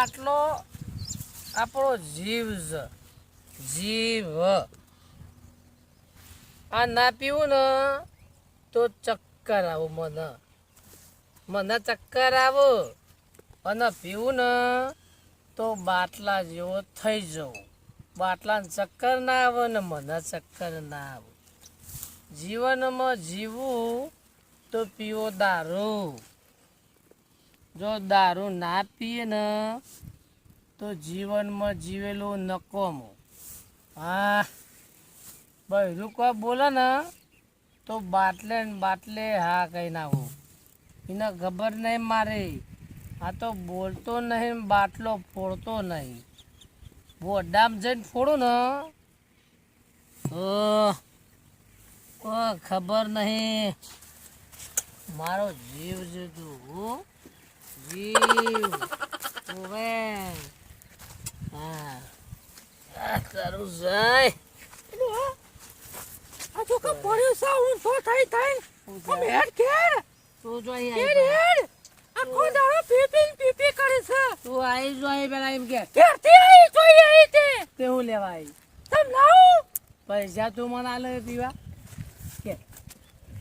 બાટલો આપણો જીવ છે, જીવ. આ ના પીવું ને તો ચક્કર આવું, મને ચક્કર આવો. અને પીવું ને તો બાટલા જેવો થઈ જવું. બાટલાને ચક્કર ના આવે ને મને ચક્કર ના આવે. જીવનમાં જીવવું તો પીવો દારૂ. જો દારૂ ના પીએ ને તો જીવનમાં જીવેલું નકોમું. હા, બહેરું કોઈ બોલે ને તો બાટલે ને બાટલે હા કહી નાખું. એને ખબર નહીં મારે. આ તો બોલતો નહીં, બાટલો ફોડતો નહીં. બોડામ જઈને ફોડું ને કોઈ ખબર નહીં. મારો જીવ છે તું, જીવ. હવે હા કરું જાય. આ તો કા પડ્યો છે હું તો થઈ થઈ અમે હેડ કે તું જોઈ હેડ હેડ આખો દાડો પીપી કરે છે. તું આવી જોઈ પેલા એમ કે કે આઈ જોઈ આઈ તે હું લેવા આવી. તમ લાવ પૈસા તું મને આલે પીવા કે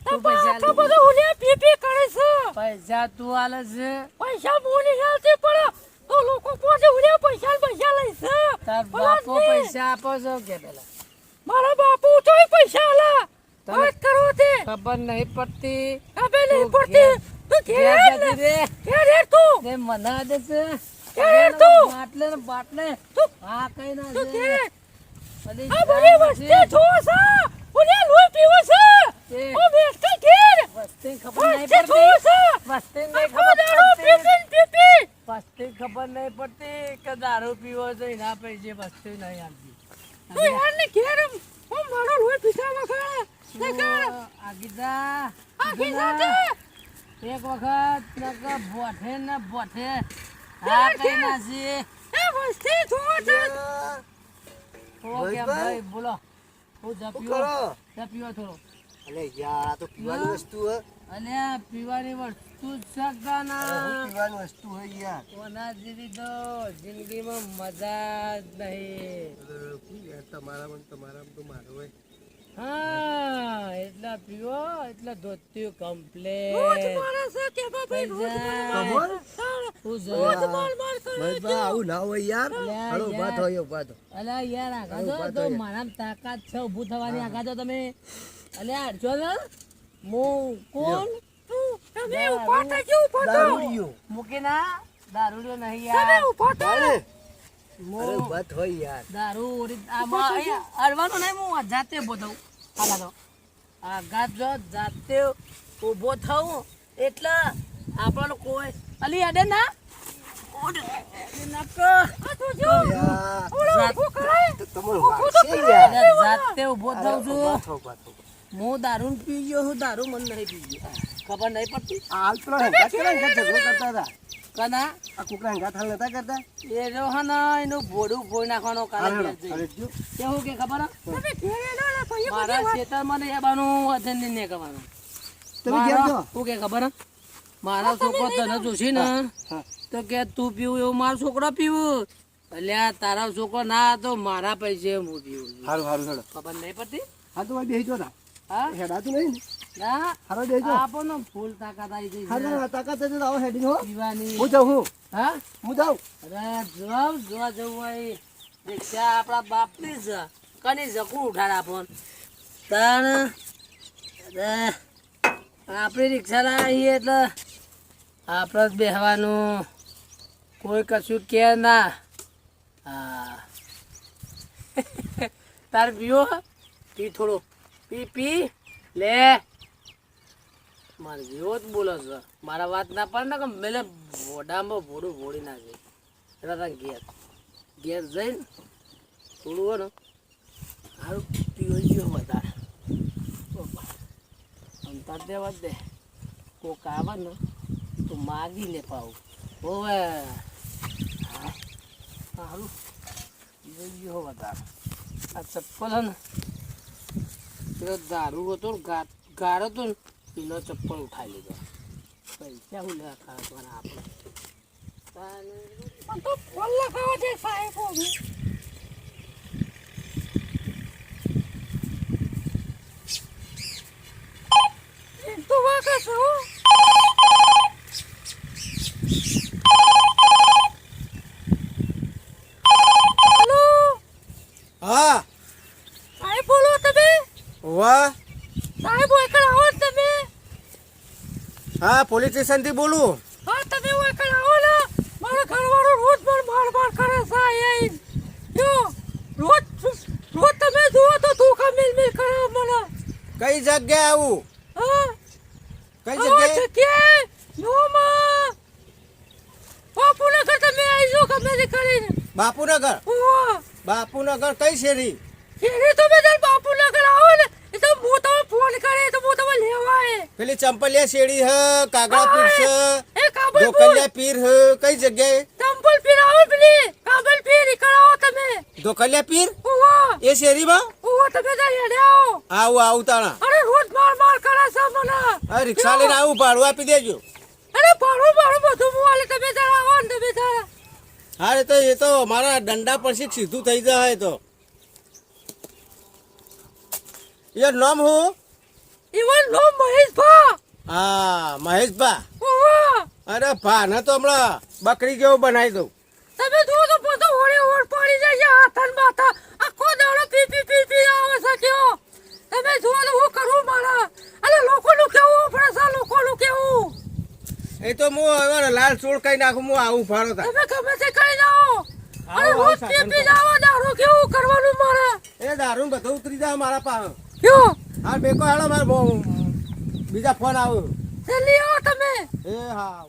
તું પૈસા તો બધું ઉલે પીપી કરે છે. પૈસા તું આલે છે. પૈસા બોલી હાલતી પણ તો લોકો પોતે ઉલે પૈસા લઈ છે. તાર બાપો પૈસા આપો છો કે પેલા મારા બાપુ તોય પૈસા આલા વાત કરો તે ખબર નહીં પડતી. ખબર નહીં પડતી. તું ઘેર તું ને મના દે છે. ઘેર તું બાટલે ને બાટલે હા કઈ ના તું છે. ઘેર અલી આ બધી વસ્તી જો છે ઉલે લોહી પીવો છે. ઓ બેસ કે ઘેર વસ્તી ખબર નહીં વસ્તી જો પડતી. છે. વસ્તી નહીં આખો દાડો ખબર પડતી. પીપી વસ્તી ખબર નહીં પડતી કે દારૂ પીવો છે એના પૈસે વસ્તી નહીં આવતી. તું યાર ને ઘેર હું મારો લોહી પીતા વખત આગીદા આખી સાથે એક વખત નકા બોઠે ને બોઠે હા કઈ ના છે. એ વસ્તી જો છે. ઓકે ભાઈ બોલો. હું જપીઓ થોડો. અલે યાર આ તો પીવાની વસ્તુ હે. અલ્યા પીવાની વસ્તુ સગાના પીવાની વસ્તુ હે યાર. કોના જેવી તો જિંદગીમાં મજા જ નહીં. યાર તમારામાં તો મારો હોય. હા એટલા પીવો એટલે ધોત્યું રોજ કમ્પ્લેટ. મારે છે કે ભાઈ રોજ માર બસ બા આવું ના હોય યાર. અલ્યા હળો યાર. બાત હોય બાત. અલ્યા યાર આગા તો મારા તાકાત છે ઊભું થવાની. આગા તો તમે અલ્યા જો ને હું કોણ તમે ઉભા થઈ ગયો ઉભા થો દારૂડિયો. મૂકીના દારૂડિયો નહીં તમે યાર. ઉભા થો અરે હું બાત હોય યાર. દારૂ અડવાનું નહીં. હું જાતે ઊભો થઉં. આગા તો આગા જો જાતે ઊભો થઉં એટલે આપણને કોઈ અલી અડે ના તો તમારું વાગશે યાર. જાતે ઊભો થઉં છું. બાત હો. હું દારૂ પી ગયો હું. દારૂ મને નહીં પી ગયો. ખબર નહીં પડતી. હાલ પેલો હેંગાત કરે ને ઝઘડો કરતા હતા. કના આ કુકડા હેંગાત હાલ નતા કરતા. એ જો હે ને એનું ભોડું ફોડી નાખવાનો કાલે હાલ ઘેર જઈને. જો. કેવું કે ખબર હે? તમે ઘેરે લો ને ભાઈ મારા ખેતરમાં નહીં આવવાનું, અધન નહીં કરવાનું. તમે ઘેર જો. શું કે ખબર હે? મારા છોકરો તને જોશી ને હા. તો કે તું પીવું એવું મારો છોકરો પીવું. અલ્યા તારા છોકરો ના તો મારા પૈસે હું પીવું. હારું હારું હેડો. ખબર નહીં પડતી. હા તો ભાઈ બેસી જો ના. હા હેડાતું નહીં ને. ના હારો બેસી જો. આપણને ફૂલ તાકાત આવી ગઈ છે હારું તાકાત છે તો આવો હેડી હો. પીવાની. હું જાઉં હું. હા હું જાઉં. અરે જોવા જવું હોય રિક્ષા આપણા બાપની છે. કની જકું ઉઠાડા ફોન તણ આપણી રિક્ષા લાવીએ એટલે આપણે જ બેસવાનું. કોઈ કશું કે ના. હા તાર પીવો પી થોડો પી લે. મારે જેવો જ બોલો છે. મારા વાત ના પડે ને કે મેલે ભોડામાં ભોડું ભોડી નાખે. એટલે તાર ઘેર જઈને થોડું હોય ને સારું પીવો ગયો વધારે અંતર દેવા દે. કોક આવે ને તો માગી લે પાવું. હોવે સારું પીવો ગયો વધારે. આ ચપ્પલ હે ને પેલો દારૂ હતો ને ગાળો હતો ને એનો ચપ્પલ ઉઠાવી લીધો. પૈસા હું લેવા ખાવા આપણે મને તો ફોન લગાવવા છે સાહેબ તો વાકા છો હેલો હા સાહેબ બોલો તમે વાહ સાહેબ એકડ આવો ને તમે હા પોલીસ સ્ટેશન થી બોલું હા તમે એકડ આવો ને મારા ઘરવાળો રોજ માર કરે છે આઈ જો રોજ રોજ તમે જુઓ તો ધોકા મિલ કરે મને કઈ જગ્યાએ આવું હા કઈ આવો જગ્યાએ જગ્યાએ નોમાં બાપુનગર તમે આવી જાઓ ગમે તે કરીને બાપુનગર ઓહ બાપુનગર કઈ શેરી શેરી તો બધા બાપુનગર આવો ને એ તો હું તમને ફોન કરે તો હું તમને લેવા આયે પેલી ચંપલિયા શેરી હ કાગડા પીર છે એ કાબલ ધોકલિયા પીર હ કઈ જગ્યાએ ચંપલ પીર આવો પેલી કાબલ પીર કરાવો તમે ધોકલિયા પીર ઓહ એ શેરીમાં ઓહ તમે ત્યાં હેડે આવો આવું તાણા અરે રોજ માર કરે છે મને હા રિક્ષા લઈને આવું ભાડું આપી દેજો અરે ભાડું બધું મોલે તમે ત્યાં આવો ને તમે ત્યાં હા એ તો મારા દંડા પછી સીધું થઈ જાય તો યાર નામ હું ઈવન નો મહેશભા હા મહેશભા ઓહ અરે ભા ને તો હમણાં બકરી જેવું બનાવી દઉં તમે જો તો બધું હોળે હોળ પડી જાય છે હાથન માથા આખો દાડો પી આવે છે કયો તમે જો તો હું કરું મારા અરે લોકોનું કેવું પડે લોકોનું કેવું એ તો હું હવે લાલ ચોળ કઈ નાખું હું આવું ફાળો તા તમે ગમે તે કરી જાઓ અરે આવો, રોજ સાધન પી જાઓ દારૂ કેવું કરવાનું મારે એ દારૂ બધું ઉતરી જાય મારા પાસે કયો હા બેકો હેડો મારે બીજા ફોન આવો જલ્દી આવો તમે એ હા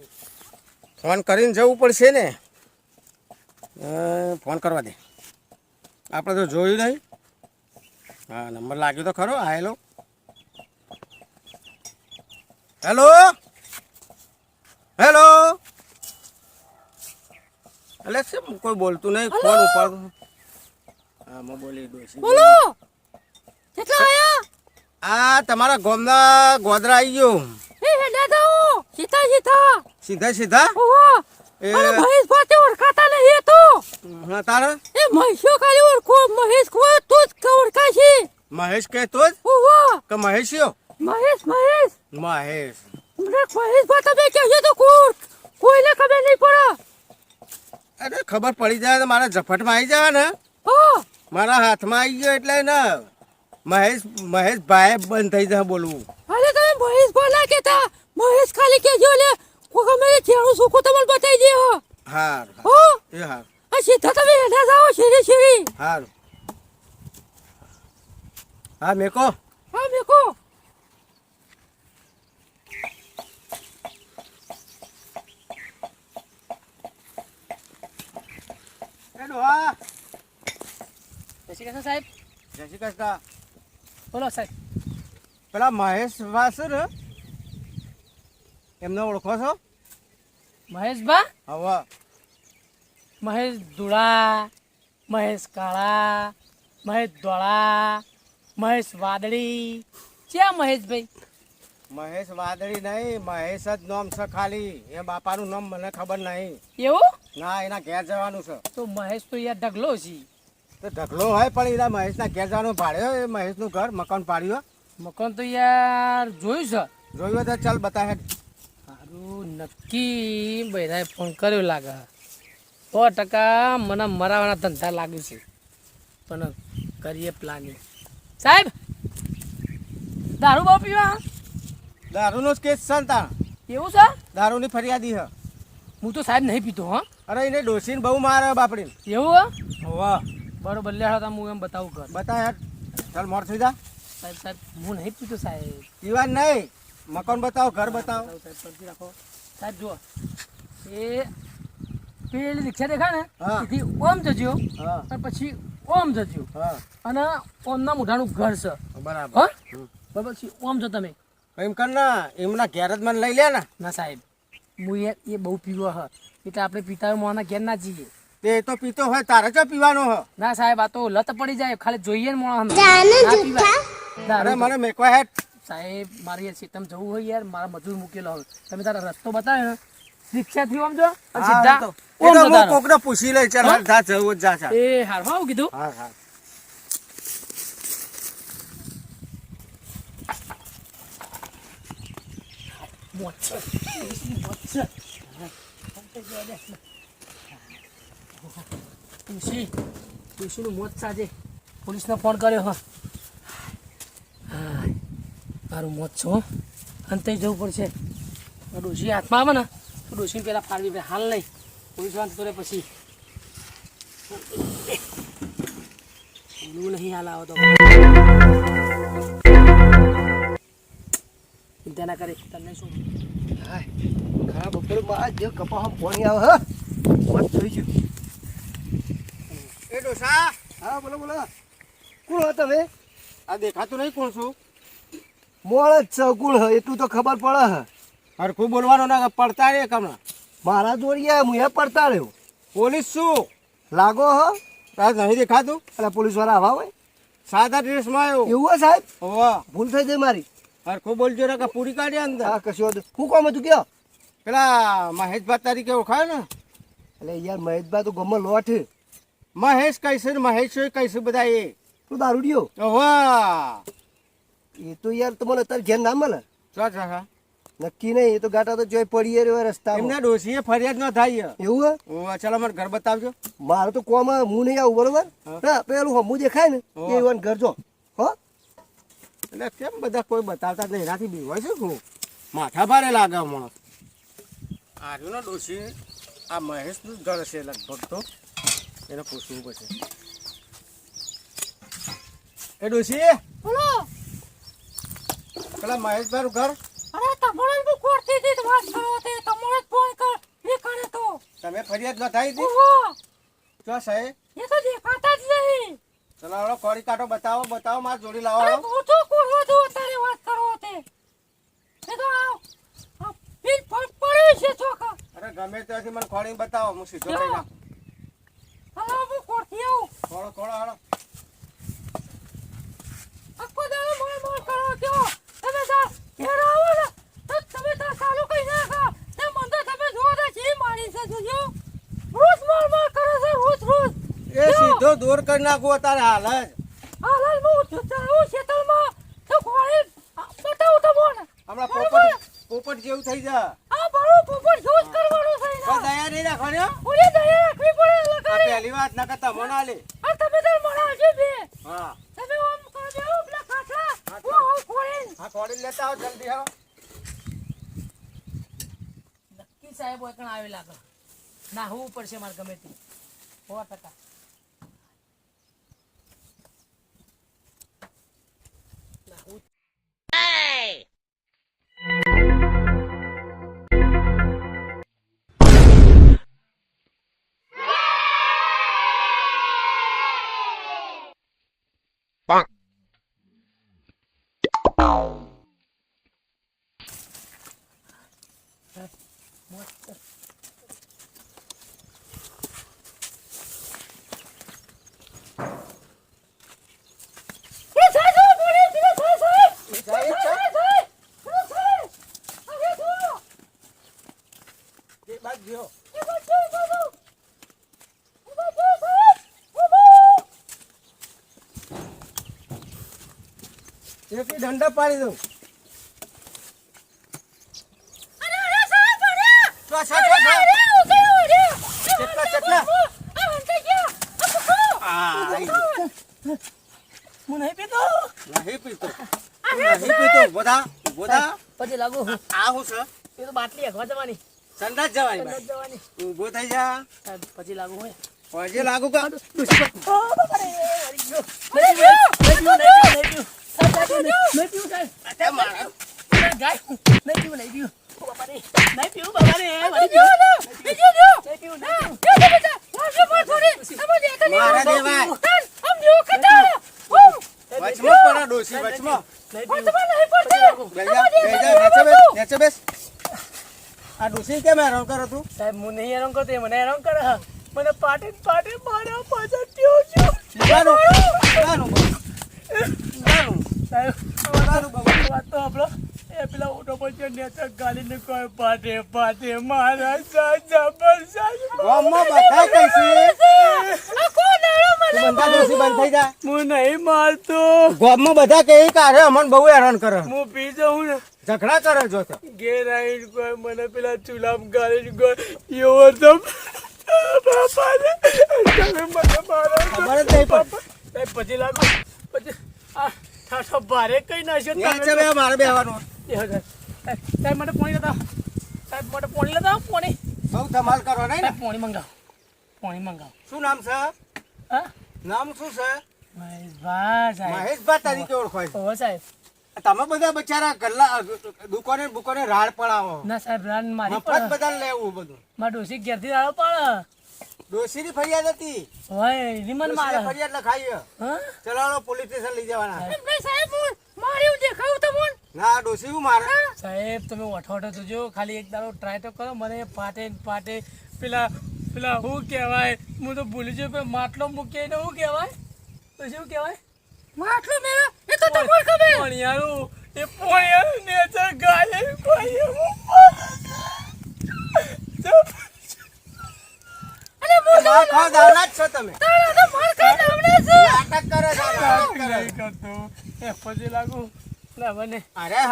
ફોન કરીને જવું પડશે ને ફોન કરવા દે આપણે તો જોયું નહીં હા નંબર લાગ્યો તો ખરો હેલો હેલો હેલો એટલે શું કોઈ બોલતું નહીં ફોન ઉપર હા હું બોલી દોશી બોલો કેટલા આયા આ તમારા ગામના ગોદરા આવી ગયો એ હેડા જાઓ સીધા સીધા સીધા ઓહો એ અરે મહેશ ભાતે ઓળખાતા નહીં એ તો હા તારે એ મહેશો ખાલી ઓળખો મહેશ કો તો જ ઓળખાશે મહેશ કહેતો જ ઓહો કે મહેશિયો મહેશ મહેશ મહેશ ભાત તમે કહેજો તો કોઈને ખબર નહીં પડે અરે ખબર પડી જાય તો મારા ઝપટમાં આવી જાય ને હા મારા હાથમાં આવી ગયો એટલે ને મહેશ ભાઈ બંધ થઈ જાય બોલવું અરે તમે મહેશ બોલા કેતા મહેશ ખાલી કહેજો લે કોઈ ગમે તે જેવું સુખો તમને બતાવી દે હાર હો એ હાર આ સીધા તમે હેઠા જાઓ શેરી હાર હા મેકો હા મેકો હા જય શ્રી કૃષ્ણ સાહેબ જય શ્રી કૃષ્ણ બોલો સાહેબ પેલા મહેશ વાસ ને એમને ઓળખો છો મહેશભા હવે મહેશ ધુળા મહેશ કાળા મહેશ ધોળા મહેશ વાદળી ક્યાં મહેશભાઈ મહેશ વાદળી નહીં મહેશ જ નામ છે ખાલી એ બાપાનું નામ મને ખબર નહીં એવું ના એના ઘેર જવાનું છે તો મહેશ તો યાર ઢગલો છે તો ઢગલો હોય પણ એના મહેશના ઘેર જવાનું ભાડ્યો એ મહેશનું ઘર મકાન પાડ્યું મકાન તો યાર જોયું છે જોયું હોય તો ચાલ બતાવે સારું નક્કી બધાએ ફોન કર્યો લાગે 100% મને મરાવાના ધંધા લાગે છે પણ કરીએ પ્લાનિંગ સાહેબ દારૂ બહુ પીવા દારૂનો જ કેસ છે ને તાણ એવું છે દારૂની ફરિયાદી હ હું તો સાહેબ નહીં પીતો હા અરે એને ડોસીને બહુ મારે બાપડીને એવું વાહ બરોબર લેડો તો હું એમ બતાવું કર બતાવે હેડ ચાલ મોર થઈ જા સાહેબ સાહેબ હું નહીં પીતો સાહેબ પીવા નહીં મકાન બતાવો ઘર બતાવો સાહેબ પરથી રાખો સાહેબ જુઓ એ પેલી રિક્ષા દેખાય ને હા. એથી ઓમ જજો હા અને પછી ઓમ જજો હા અને ઓમના મોઢાનું ઘર છે બરાબર હા બરાબર પછી ઓમ છો તમે એમ કર ના એમના ઘેર જ મને લઈ લે ને ના સાહેબ હું યાર એ બહુ પીવો હ એટલે આપણે પીતા હોય મોના ઘેર ના જઈએ તે તો પીતો હોય તારે જ પીવાનો હ ના સાહેબ આ તો લત પડી જાય ખાલી જોઈએ ને મોણા અરે મને મેકવા હેડ સાહેબ મારે યાર સીતમ જવું હોય યાર મારા મજૂર મૂકેલો હોય તમે તારા રસ્તો બતાવે ને રિક્ષાથી આમ જો અને હા, સીધા એ તો ઓમ હું જતા રહો. કોકને પૂછી લઈ ચાલ હાલ જા જવું જ જા ચાલ. એ હાર હું કીધું હા હા તુલસીનું મોત સાજે પોલીસને ફોન કર્યો હા મારું મોત છો અંતે જવું પડશે ડોશી હાથમાં આવે ને તો ડોશીને પેલા ફાળવી પડે હાલ નહીં પોલીસ વાંધ કરે પછી બોલવું નહીં હાલ આવો તો ચિંતા ના કરે તમને શું ખરા બપોરે માં જે કપામાં પાણી આવે હા વાત થઈ ગયું. એ ડોસા હા બોલો બોલો કોણ હો તમે? આ દેખાતું નહીં કોણ છું? મોળ જ છે કોણ હે એટલું તો ખબર પડે હે. હરખું બોલવાનું ના પડતા રે કમણા મારા જોડિયા હું એ પડતા રહ્યો પોલીસ શું લાગો હો તાર નહીં દેખાતું? એટલે પોલીસ વાળા આવા હોય સાદા ડ્રેસમાં આવ્યો એવું હે સાહેબ? ઓવા ભૂલ થઈ જાય મારી. હરખું બોલજો ને કે પૂરી કાઢી અંદર. હા કશું હતું શું કામ હતું કયો? પેલા મહેશભાઈ તરીકે ઓળખાય ને એટલે યાર મહેશભાઈ તો ગમે લોટ હે. મહેશ કહીશું ને મહેશ કહીશું બધા એ તું દારૂડિયો ઓવા એ તો યાર તમને અત્યારે ઘેર ના મળે ચા ચા નક્કી નહીં. એ તો ગાટા તો જોઈ પડી રહ્યો રસ્તા એમને ડોશીએ ફરિયાદ ન થાય એવું હે? ઓવા ચાલો મને ઘર બતાવજો. મારે તો કોમ હું નહીં આવું બરોબર હા. હા પેલું હમું દેખાય ને હા. એ ઈવન ઘર જો હો એટલે કેમ બધા કોઈ બતાવતા જ નહીં એનાથી બીવાય છે હું માથા ભારે લાગે હમણાં આર્યું ને ડોશી આ મહેશનું જ ઘર છે લગભગ તો એને પૂછવું પડશે. એ ડોશી બોલો પેલા મહેશભાઈનું ઘર અરે તમારે બહુ કોર્ટી થી વાત કરો તે તમારે જ ફોન કર એ કરે તો તમે ફરિયાદ નોંધાઈ હતી? ઓહો ચો સાહેબ એ તો દેખાતા જ નહીં ચલો હળો કોરી કાઢો બતાવો માર જોડી લાવો અરે હળો. હું તો કોરવા દો તારે વાત કરો તે એ તો આ બિલ ફટ પડ્યો છે ચોકા અરે ગમે ત્યાંથી મને ખોળીને બતાવો હું સીધો લઈ નાખ. હલો હું કોરથી આવું ખોળો હળો આખો દાડો મોય મોય કરો કયો તમે તાર ઘેર આવો ને તો તમે તાર ચાલુ કઈ નાખો તે મંદો તમે જો દે છે મારી છે જોજો રોજ માર કરે છે રોજ એ સીધો દૂર કરી નાખો તારે હાલ જ. હાલ હું ચાલું ખેતરમાં તો કોણે બતાવું તમને હમણાં પોપટ જેવું થઈ જા. આ બરો પોપટ જોશ કરવાનું છે કોઈ ના દયા નહીં રાખવાની હો. ઓલી દયા રાખવી પડે આ લગાડી પહેલી વાત ના કરતા મને આલે. આ તમે તાર મળાવજો બે હા તમે ઓમ કરો દેવો પેલા કાઠા હું આવું કોઈને હા ખોળી લેતા આવો જલ્દી આવો. નક્કી સાહેબ એકણ આવે લાગે ના હોવું પડશે મારે ગમે તે 100%. ના હોવું એ સાહેબ બોલી પેલા સાહેબ સાહેબ, સાહેબ અરે જો એ બાદ ગયો. એ બચ્ચો સાહેબ એ બચ્ચો સાહેબ એકી દંડા પાડી દઉં. અરે સાહેબ અરે ચો ચેટલા આ આઈ ગયો. હું નહીં પીતો નહીં પીતો નહીં પીતો બધા પછી લાગુ હું આ હું છે એ તો બાટલી અખવા જવાની સંડાસ જવાની અંદર ભાઈ. જવાની ઊભો થઈ જા સાહેબ, પછી લાગુ હોય પજે લાગુ કા નહીં પીવું સાહેબ અચ્છા મારા ગાય નહીં પીવું બાપા રે નહીં પીવું બાપા રે નહીં પીવું મારા દેવાય વચમાં પડા ડોસી વચમાં બેજા બેસ આ ડોસી કેમ હેરાન કરો તું? સાહેબ હું નહીં હેરાન કરતો એ મને હેરાન કરે હા. મને પાટી માર્યો પાછળ ટ્યો છું ગાનું સાહેબ સાહેબ વાત તો આપણો એ પેલા ઓટો પછી નેતા ગાલીને કોઈ પાટે પાટે મારા જબરજસ્ત ગામમાં બધા કહીશે આખો દાડો મને તું બંધા ડોશી બંધ થઈ જા હું નહીં મારતો ગામમાં બધા કહે કે અરે અમન બહુ હેરાન કરે હું પી જાઉં ને ઝઘડા કરે જો તો ઘેર આવીને કોઈ મને પેલા ચૂલામાં ગાલીને કોઈ એવો તો બાપાને તમે મને મારો ખબર જ નહીં પડતી. પછી લાગો પછી આ ઠાઠો ભારે કઈ નાખ્યો ન્યા છે બે મારે બેહવાનું સાહેબ માટે પાણી લેતા સાહેબ માટે પાણી લેતા પાણી બહુ ધમાલ કરો નહીં ને પાણી મંગાવો પાણી મંગાવો શું નામ છે હા નામ શું છે મહેશભાઈ સાહેબ મહેશભાઈ તરીકે ઓળખાય છે. ઓ સાહેબ તમે બધા બચારા ગલ્લા દુકાને બુકાને રાડ પડાવો ના સાહેબ રાન મારી મફત પણ બધા લેવું બધું મારા ડોસી ઘેરથી રાડો પાડે ડોશીની ફરિયાદ હતી હોય રીમન ડોશીએ મારે ફરિયાદ લખાઈ છે. હા ચલાવો પોલીસ સ્ટેશન લઈ જવાના ભાઈ સાહેબ હું માર્યું દેખાયું તમને ના ડોશી હું મારે સાહેબ તમે ઓઠો જોજો ખાલી એક દાડો ટ્રાય તો કરો મને પાટે ને પાટે પેલા પેલા શું કહેવાય હું તો ભૂલી ગયો પેલો માટલો મૂકીએ ને શું કહેવાય તો શું કહેવાય માટલું મેળો એ તો તમને ખબર પોણિયારું એ પોણિયારું નેચર ગાલે અને હું માર ખાવા દાવના જ છો તમે તારા તો માર ખાઈ દાવના છે નાટક કરે છે, નાટક કરે છે. નહીં કરતો એ પછી લાગુ ના મને અરે આ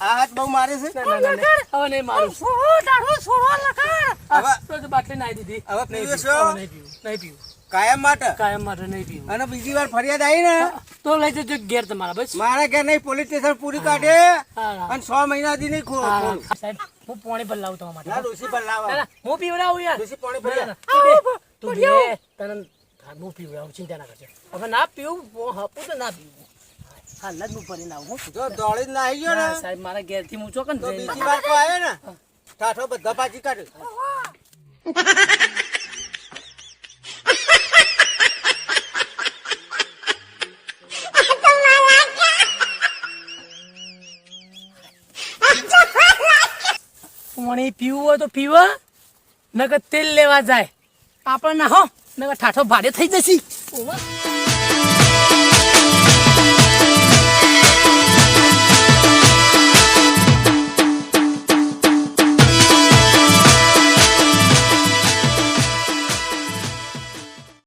હાથ બહુ મારે છે ના ના ના હવે નહીં મારું છોડો તારો છોડો લખાડ હવે તો બાટલી નાઈ દીધી હવે નહીં પીવો પીવું, છો? હવે નહીં પીવું નહીં પીવું કાયમ માટે કાયમ માટે નહીં પીવું અને બીજી વાર ફરિયાદ આવી ને તો લઈ જજો ઘેર તમારા બસ મારા ઘેર નહીં પોલીસ સ્ટેશન પૂરી કાઢે હા અને 6 મહિના દી નહીં ખો હા સાહેબ હું પાણી પર લાવું તમારા માટે ના ડોશી પર ના, લાવા ના, હું પીવડાવું યાર ડોશી પાણી ભરી ના, ના, તું બે તને હા, હું પીવડાવું ચિંતા ના કરજો હવે ના પીવું હપું તો ના પીવું હાલ જ હું ભરીને આવું હું. જો દોડી જ ના આવી ગયો ને ના, સાહેબ મારા ઘેરથી હું ચોકન તો જઈને બીજી વાર તો આવ્યો ને ઠાઠો બધા પાછી કાઢે પાણી પીવું હોય તો પીવા નકર તેલ લેવા જાય આપણને હો નકર ઠાઠો ભારે થઈ જશે ઓવા.